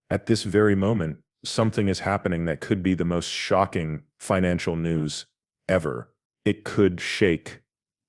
At this very moment, something is happening that could be the most shocking financial news ever. It could shake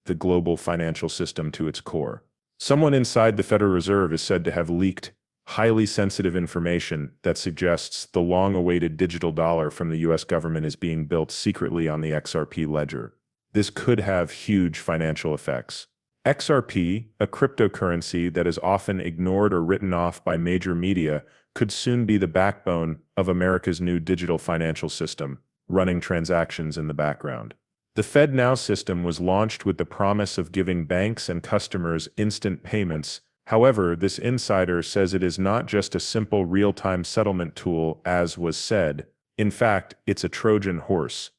the global financial system to its core. Someone inside the Federal Reserve is said to have leaked highly sensitive information that suggests the long-awaited digital dollar from the US government is being built secretly on the XRP ledger. This could have huge financial effects. XRP, a cryptocurrency that is often ignored or written off by major media, could soon be the backbone of America's new digital financial system, running transactions in the background. The FedNow system was launched with the promise of giving banks and customers instant payments. However, this insider says it is not just a simple real-time settlement tool, as was said. In fact, it's a Trojan horse.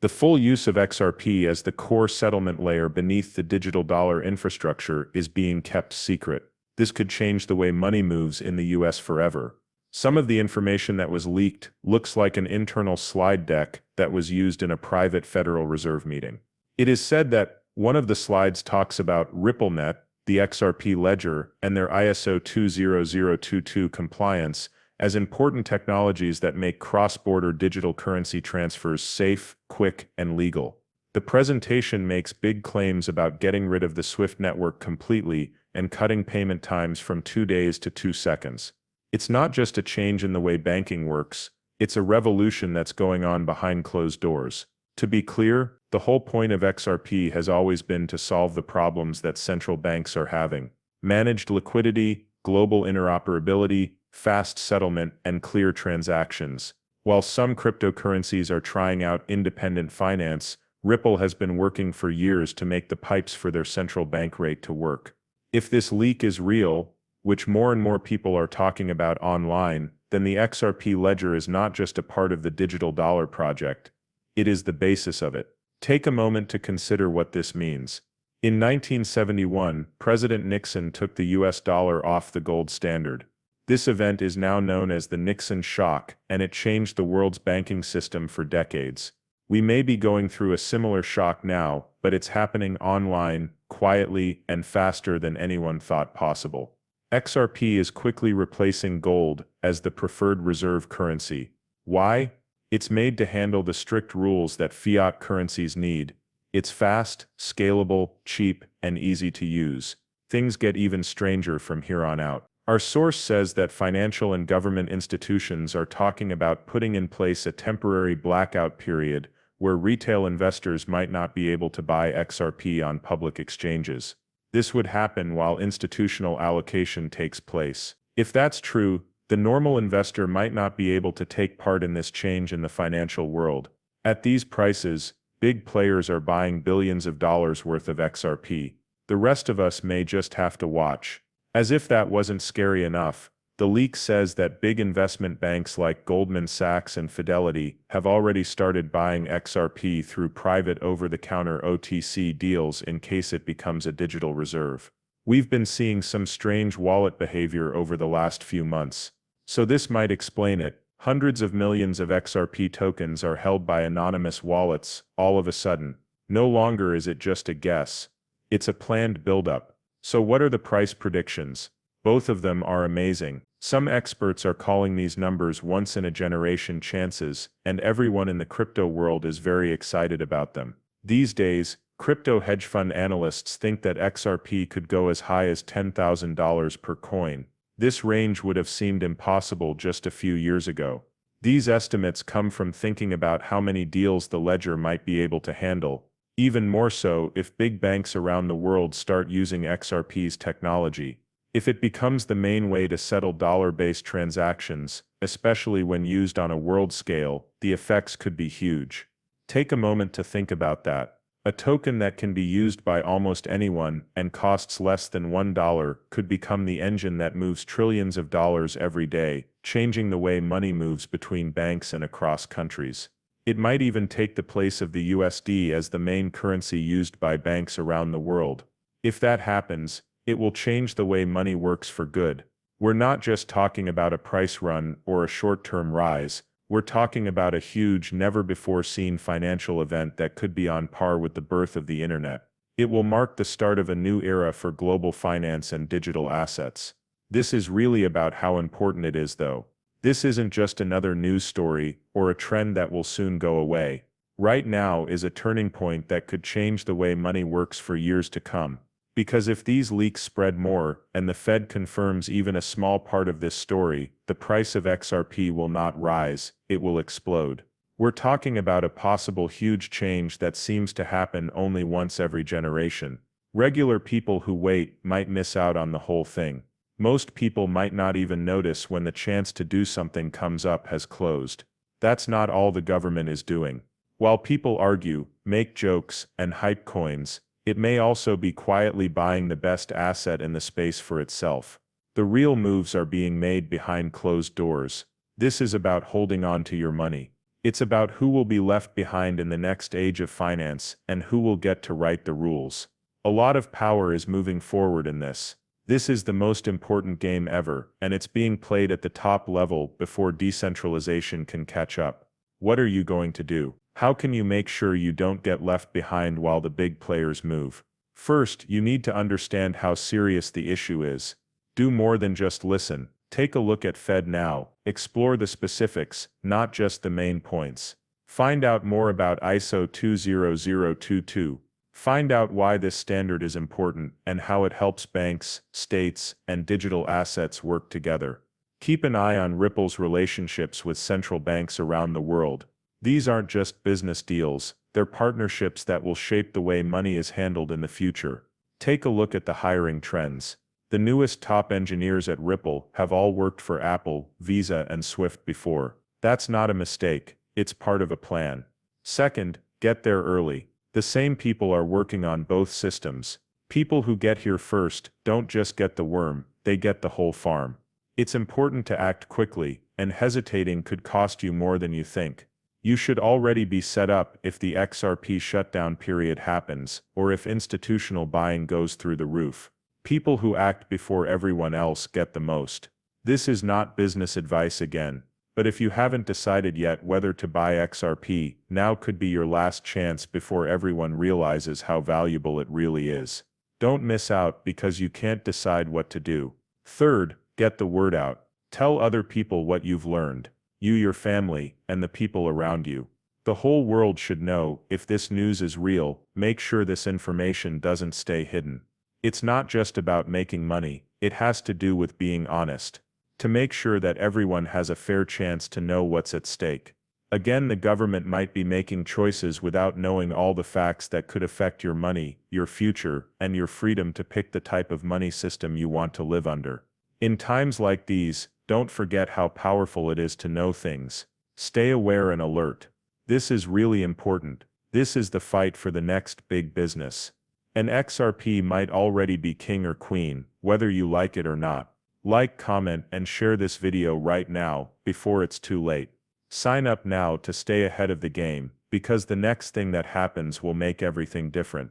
The full use of XRP as the core settlement layer beneath the digital dollar infrastructure is being kept secret. This could change the way money moves in the US forever. Some of the information that was leaked looks like an internal slide deck that was used in a private Federal Reserve meeting. It is said that one of the slides talks about RippleNet, the XRP ledger, and their ISO 20022 compliance as important technologies that make cross-border digital currency transfers safe, quick, and legal. The presentation makes big claims about getting rid of the SWIFT network completely and cutting payment times from 2 days to 2 seconds. It's not just a change in the way banking works, it's a revolution that's going on behind closed doors. To be clear, the whole point of XRP has always been to solve the problems that central banks are having: managed liquidity, global interoperability, fast settlement, and clear transactions. While some cryptocurrencies are trying out independent finance, Ripple has been working for years to make the pipes for their central bank rate to work. If this leak is real, which more and more people are talking about online, then the XRP ledger is not just a part of the digital dollar project, it is the basis of it. Take a moment to consider what this means. In 1971, President Nixon took the US dollar off the gold standard. This event is now known as the Nixon shock, and it changed the world's banking system for decades. We may be going through a similar shock now, but it's happening online, quietly, and faster than anyone thought possible. XRP is quickly replacing gold as the preferred reserve currency. Why? It's made to handle the strict rules that fiat currencies need. It's fast, scalable, cheap, and easy to use. Things get even stranger from here on out. Our source says that financial and government institutions are talking about putting in place a temporary blackout period where retail investors might not be able to buy XRP on public exchanges. This would happen while institutional allocation takes place. If that's true, the normal investor might not be able to take part in this change in the financial world. At these prices, big players are buying billions of dollars worth of XRP. The rest of us may just have to watch. As if that wasn't scary enough, the leak says that big investment banks like Goldman Sachs and Fidelity have already started buying XRP through private over-the-counter OTC deals in case it becomes a digital reserve. We've been seeing some strange wallet behavior over the last few months. So this might explain it. Hundreds of millions of XRP tokens are held by anonymous wallets all of a sudden. No longer is it just a guess. It's a planned buildup. So what are the price predictions? Both of them are amazing. Some experts are calling these numbers once-in-a-generation chances, and everyone in the crypto world is very excited about them. These days, crypto hedge fund analysts think that XRP could go as high as $10,000 per coin. This range would have seemed impossible just a few years ago. These estimates come from thinking about how many deals the ledger might be able to handle, even more so if big banks around the world start using XRP's technology. If it becomes the main way to settle dollar-based transactions, especially when used on a world scale, the effects could be huge. Take a moment to think about that. A token that can be used by almost anyone and costs less than $1 could become the engine that moves trillions of dollars every day, changing the way money moves between banks and across countries. It might even take the place of the USD as the main currency used by banks around the world. If that happens, it will change the way money works for good. We're not just talking about a price run or a short-term rise. We're talking about a huge, never-before-seen financial event that could be on par with the birth of the internet. It will mark the start of a new era for global finance and digital assets. This is really about how important it is, though. This isn't just another news story or a trend that will soon go away. Right now is a turning point that could change the way money works for years to come. Because if these leaks spread more, and the Fed confirms even a small part of this story, the price of XRP will not rise, it will explode. We're talking about a possible huge change that seems to happen only once every generation. Regular people who wait might miss out on the whole thing. Most people might not even notice when the chance to do something comes up has closed. That's not all the government is doing. While people argue, make jokes, and hype coins, it may also be quietly buying the best asset in the space for itself. The real moves are being made behind closed doors. This is about holding on to your money. It's about who will be left behind in the next age of finance and who will get to write the rules. A lot of power is moving forward in this. This is the most important game ever, and it's being played at the top level before decentralization can catch up. What are you going to do? How can you make sure you don't get left behind while the big players move? First, you need to understand how serious the issue is. Do more than just listen. Take a look at FedNow. Explore the specifics, not just the main points. Find out more about ISO 20022. Find out why this standard is important and how it helps banks, states, and digital assets work together. Keep an eye on Ripple's relationships with central banks around the world. These aren't just business deals, they're partnerships that will shape the way money is handled in the future. Take a look at the hiring trends. The newest top engineers at Ripple have all worked for Apple, Visa, and Swift before. That's not a mistake, it's part of a plan. Second, get there early. The same people are working on both systems. People who get here first don't just get the worm, they get the whole farm. It's important to act quickly, and hesitating could cost you more than you think. You should already be set up if the XRP shutdown period happens, or if institutional buying goes through the roof. People who act before everyone else get the most. This is not business advice again. But if you haven't decided yet whether to buy XRP, now could be your last chance before everyone realizes how valuable it really is. Don't miss out because you can't decide what to do. Third, get the word out. Tell other people what you've learned. You, your family, and the people around you. The whole world should know. If this news is real, make sure this information doesn't stay hidden. It's not just about making money, it has to do with being honest. To make sure that everyone has a fair chance to know what's at stake. Again, the government might be making choices without knowing all the facts that could affect your money, your future, and your freedom to pick the type of money system you want to live under. In times like these, don't forget how powerful it is to know things. Stay aware and alert. This is really important. This is the fight for the next big business. An XRP might already be king or queen, whether you like it or not. Like, comment, and share this video right now, before it's too late. Sign up now to stay ahead of the game, because the next thing that happens will make everything different.